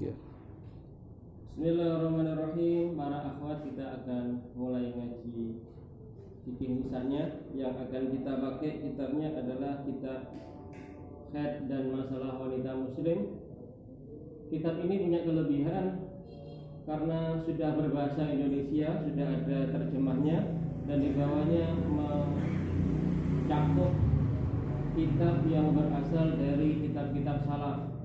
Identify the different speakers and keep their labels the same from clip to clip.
Speaker 1: Ya.
Speaker 2: Bismillahirrahmanirrahim. Para akhwat, kita akan mulai ngaji fikih misalnya. Yang akan kita pakai kitabnya adalah kitab Haid dan Masalah Wanita Muslim. Kitab ini punya kelebihan karena sudah berbahasa Indonesia, sudah ada terjemahnya, dan di bawahnya mencakup kitab yang berasal dari kitab-kitab salaf,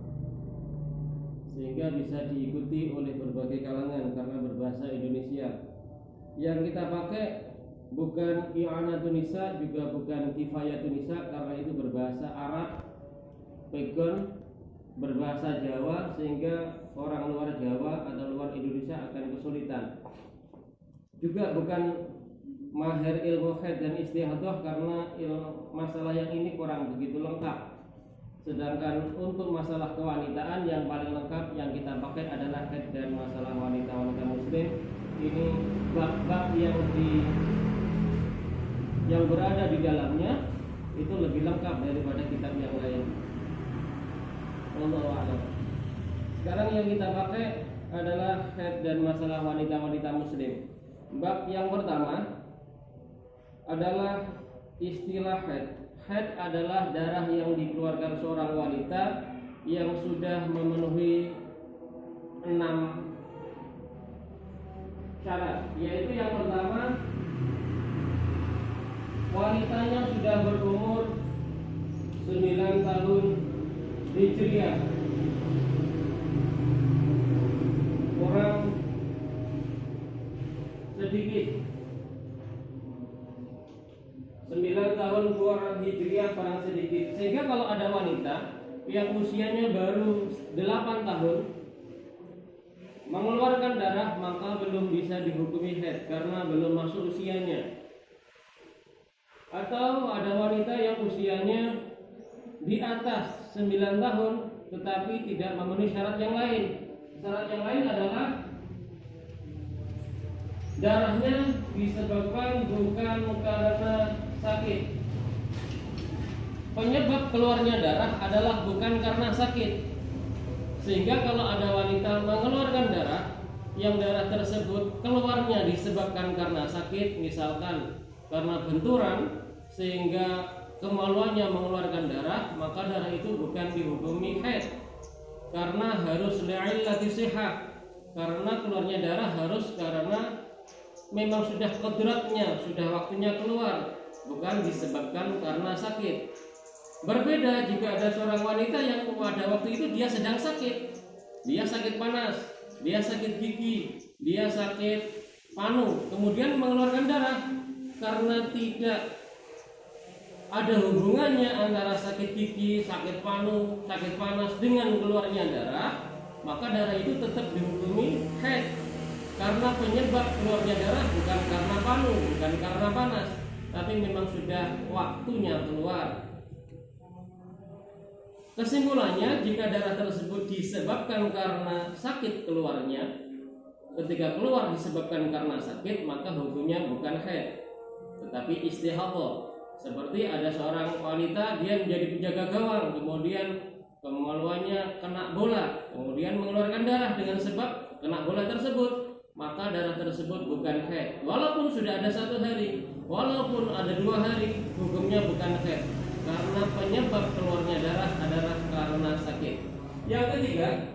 Speaker 2: sehingga bisa diikuti oleh berbagai kalangan karena berbahasa Indonesia. Yang kita pakai bukan I'anatun Nisa, juga bukan Kifayatun Nisa, karena itu berbahasa Arab, pegon, berbahasa Jawa, sehingga orang luar Jawa atau luar Indonesia akan kesulitan. Juga bukan Mahir Ilmu Haid dan Istihadah, karena masalah yang ini kurang begitu lengkap. Sedangkan untuk masalah kewanitaan yang paling lengkap yang kita pakai adalah Haid dan Masalah Wanita-Wanita Muslim. Ini bab-bab yang berada di dalamnya itu lebih lengkap daripada kitab yang lain. Wallahu a'lam. Sekarang yang kita pakai adalah Haid dan Masalah Wanita-Wanita Muslim. Bab yang pertama adalah istilah haid. Haid adalah darah yang dikeluarkan seorang wanita yang sudah memenuhi 6 syarat, yaitu yang pertama, wanitanya sudah berumur 9 tahun Hijriah, kurang sedikit 9 tahun kurang Hijriah kurang sedikit. Sehingga kalau ada wanita yang usianya baru 8 tahun mengeluarkan darah, maka belum bisa dihukumi haid karena belum masuk usianya. Atau ada wanita yang usianya di atas 9 tahun tetapi tidak memenuhi syarat yang lain. Syarat yang lain adalah darahnya disebabkan bukan karena sakit. Penyebab keluarnya darah adalah bukan karena sakit. Sehingga kalau ada wanita mengeluarkan darah, yang darah tersebut keluarnya disebabkan karena sakit, misalkan karena benturan sehingga kemaluannya mengeluarkan darah, maka darah itu bukan dihukumi haid karena harus li'illati shihah, karena keluarnya darah harus karena memang sudah kodratnya, sudah waktunya keluar, bukan disebabkan karena sakit. Berbeda jika ada seorang wanita yang pada waktu itu dia sedang sakit, dia sakit panas, dia sakit gigi, dia sakit panu, kemudian mengeluarkan darah, karena tidak ada hubungannya antara sakit gigi, sakit panu, sakit panas dengan keluarnya darah, maka darah itu tetap dihukumi haid. Karena penyebab keluarnya darah bukan karena panu, bukan karena panas, tapi memang sudah waktunya keluar. Kesimpulannya, jika darah tersebut disebabkan karena sakit keluarnya, ketika keluar disebabkan karena sakit, maka hukumnya bukan haid, tetapi istihadah. Seperti ada seorang wanita, dia menjadi penjaga gawang, kemudian kemaluannya kena bola, kemudian mengeluarkan darah dengan sebab kena bola tersebut, maka darah tersebut bukan haid. Walaupun sudah ada 1 hari, walaupun ada 2 hari, hukumnya bukan haid karena penyebab keluarnya darah adalah karena sakit. Yang ketiga,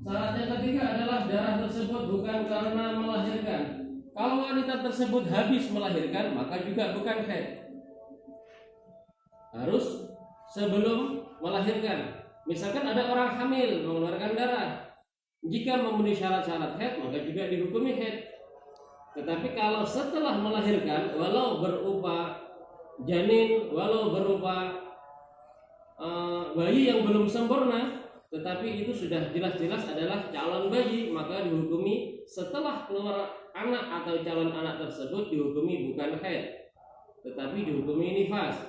Speaker 2: syarat yang ketiga adalah darah tersebut bukan karena melahirkan. Kalau wanita tersebut habis melahirkan, maka juga bukan haid. Harus sebelum melahirkan. Misalkan ada orang hamil mengeluarkan darah, jika memenuhi syarat-syarat haid, maka juga dihukumi haid. Tetapi kalau setelah melahirkan, walau berupa janin, walau berupa bayi yang belum sempurna, tetapi itu sudah jelas-jelas adalah calon bayi, maka dihukumi setelah keluar anak atau calon anak tersebut dihukumi bukan haid, tetapi dihukumi nifas.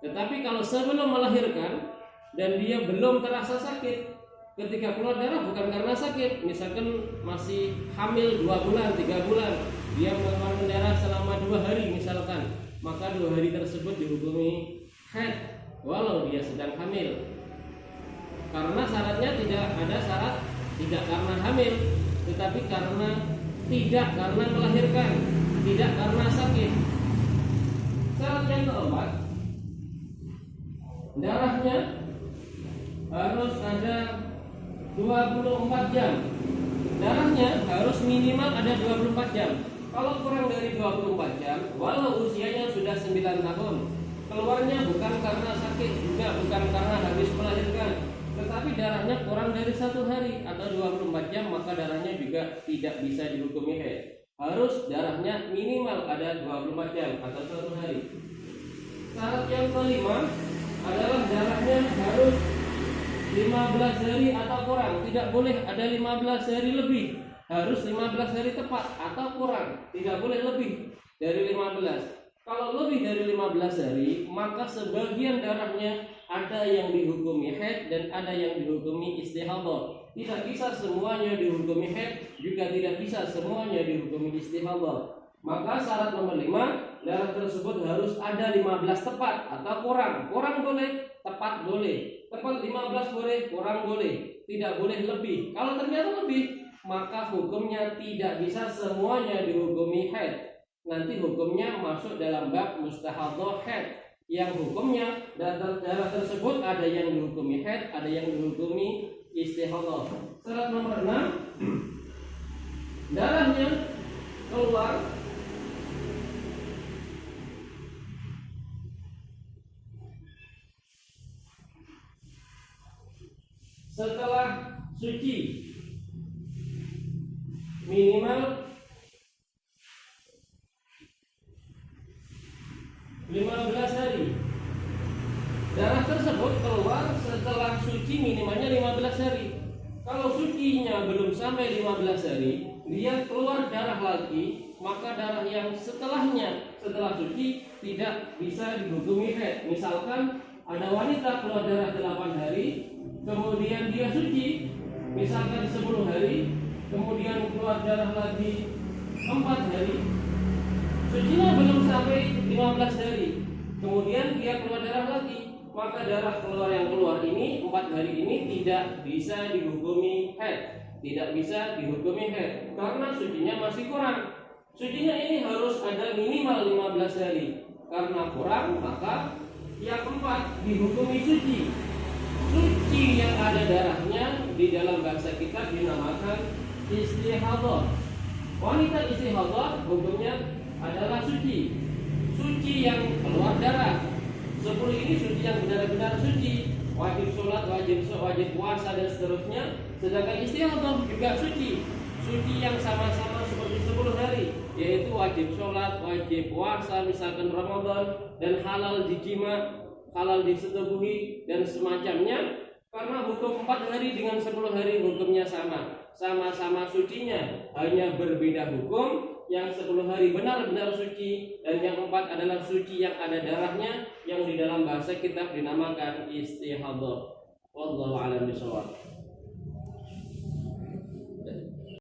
Speaker 2: Tetapi kalau sebelum melahirkan dan dia belum terasa sakit, ketika keluar darah bukan karena sakit, misalkan masih hamil 2 bulan, 3 bulan, dia mengeluarkan darah selama 2 hari misalkan, maka 2 hari tersebut dihukumi haid walau dia sedang hamil. karena syaratnya tidak ada syarat tidak karena hamil, tetapi tidak karena melahirkan, tidak karena sakit. Syarat yang keempat, darahnya harus ada 24 jam. Darahnya harus minimal ada 24 jam. Kalau kurang dari 24 jam, walau usianya sudah 9 tahun, keluarnya bukan karena sakit, juga bukan karena habis melahirkan, tetapi darahnya kurang dari 1 hari atau 24 jam, maka darahnya juga tidak bisa dihukumi haid. Harus darahnya minimal ada 24 jam atau 1 hari. Syarat yang kelima adalah darahnya harus 15 hari atau kurang. Tidak boleh ada 15 hari lebih. Harus 15 hari tepat atau kurang. Tidak boleh lebih dari 15. Kalau lebih dari 15 hari, maka sebagian darahnya ada yang dihukumi haid dan ada yang dihukumi istihadah. Tidak bisa semuanya dihukumi haid, juga tidak bisa semuanya dihukumi istihadah. Maka syarat nomor 5, darah tersebut harus ada 15 tepat atau kurang. Kurang boleh, tepat boleh. Tepat 15 boleh, kurang boleh. Tidak boleh lebih. Kalau ternyata lebih, maka hukumnya tidak bisa semuanya dihukumi haid. Nanti hukumnya masuk dalam bab mustahadah haid, yang hukumnya darah tersebut ada yang dihukumi haid, ada yang dihukumi istihadah. Syarat nomor 6, darahnya keluar setelah suci minimal 15 hari. Darah tersebut keluar setelah suci minimalnya 15 hari. Kalau sucinya belum sampai 15 hari, dia keluar darah lagi, maka darah yang setelahnya, setelah suci, tidak bisa dihukumi haid. Misalkan ada wanita keluar darah 8 hari, kemudian dia suci, misalkan 10 hari, kemudian keluar darah lagi 4 hari, sucinya belum sampai 15 hari, kemudian dia keluar darah lagi, maka darah keluar yang keluar ini 4 hari ini tidak bisa dihukumi haid, tidak bisa dihukumi haid karena sucinya masih kurang. Sucinya ini harus ada minimal 15 hari. Karena kurang, maka yang keempat dihukumi suci. Suci yang ada darahnya di dalam bahasa kita dinamakan istihadah. Wanita istihadah hukumnya adalah suci. Suci yang keluar darah. 10 ini suci yang benar-benar suci, wajib sholat, wajib puasa dan seterusnya. Sedangkan istihadah juga suci, suci yang sama-sama seperti 10 hari, yaitu wajib sholat, wajib puasa, misalkan Ramadan, dan halal dijima, halal disetubuhi dan semacamnya. Karena hukum 4 hari dengan 10 hari hukumnya sama-sama sucinya, hanya berbeda hukum. Yang 10 hari benar-benar suci, dan yang 4 adalah suci yang ada darahnya, yang di dalam bahasa kitab dinamakan istihadah. Wallahu a'lam bishawab.